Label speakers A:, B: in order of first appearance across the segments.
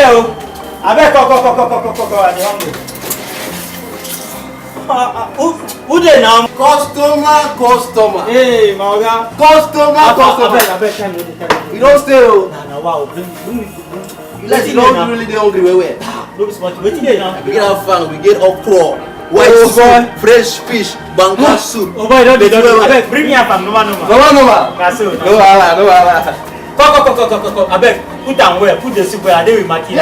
A: here. I bet go. I dey hungry. Who dey now?
B: Customer.
A: Hey, my oga.
B: Customer.
A: I bet time no dey tell.
B: You don't stay.
A: Nah, wow. Bring.
B: You like you don't really dey hungry where?
A: No be smart. Wetin dey now?
B: We get our fan, we get okra, white soup, fresh fish, banga soup.
A: Oh boy, don't I beg, bring me up from normal.
B: Normal.
A: That's it.
B: No wahala.
A: Come. I beg, put down well, put the soup where I dey with my tea.
B: No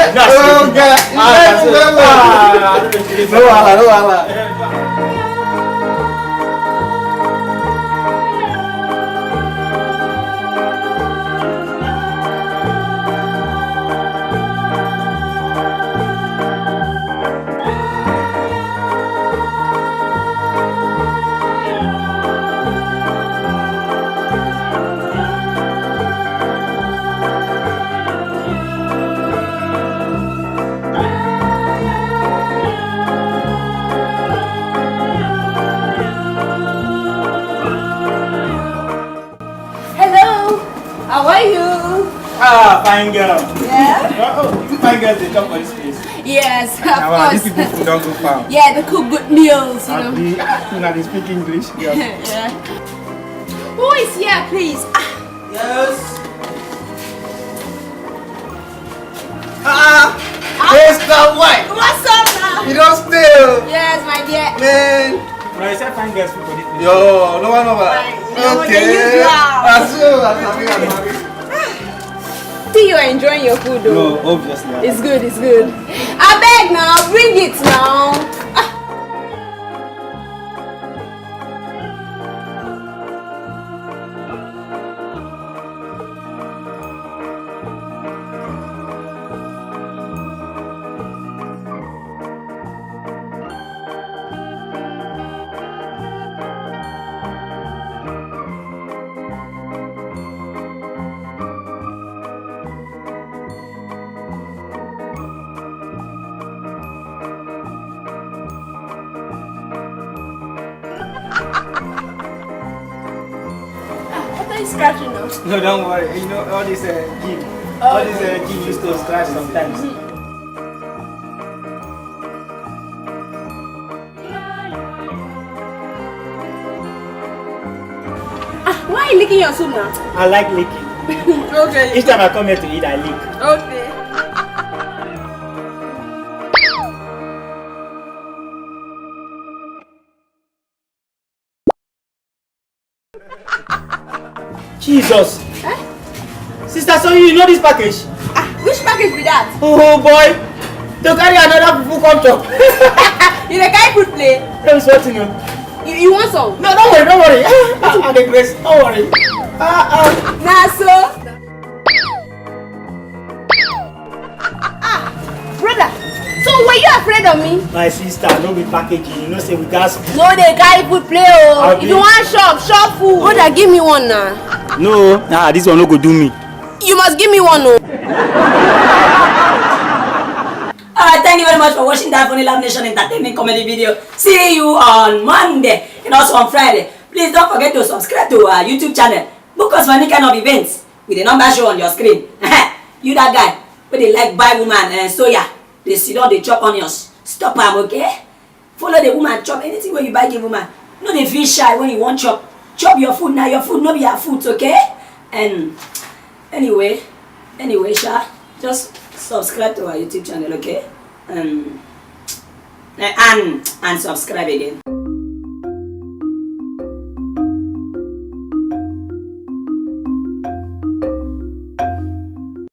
B: wahala.
C: How are you?
A: Fine girl.
C: Yeah?
A: You fine girls, they come for this place.
C: Yes, of
D: These
C: course.
D: people don't go far.
C: Yeah, they cook good meals, you know.
D: They speak English. Yeah.
C: Yeah. Who is here, please?
B: Yes. Mr. White.
C: What's up now?
B: You don't stay.
C: Yes, my dear.
B: Man.
A: No, I said fine girls for this place.
B: Yo, no one.
C: Okay. See, you're enjoying your food though.
D: No, obviously.
C: It's good. I beg now, bring it now. Scratching now.
D: No, don't worry. You know all this gym. All this gym used to scratch sometimes.
C: Why are you licking your soup now?
A: I like licking.
C: Okay.
A: Each time I come here to eat, I lick.
C: Okay.
A: Jesus. Sister, so you know this package?
C: Which package be that?
A: Oh boy. To carry another people come chop.
C: You the guy could play.
A: I'm sweating you.
C: You want some?
A: No, don't worry. I'm the grace. Don't worry.
C: Nah, so. Brother. So were you afraid of me?
A: My sister, no be packaging. You know, say we gas.
C: No, the guy could play. Oh. If you want shop food. Brother, give me one now.
A: No, this one no go do me.
C: You must give me one. Oh.
E: Alright, thank you very much for watching that Funny Love Nation entertainment comedy video. See you on Monday and also on Friday. Please don't forget to subscribe to our YouTube channel. Book us for any kind of events with the number show on your screen. You that guy, where they like buy woman and soya, they sit down, they chop onions. Stop them, okay? Follow the woman, chop anything when you buy give woman. No, they feel shy when you want chop. Chop your food now, your food no be your food, okay? And anyway, Sha, just subscribe to our YouTube channel, okay? And subscribe again.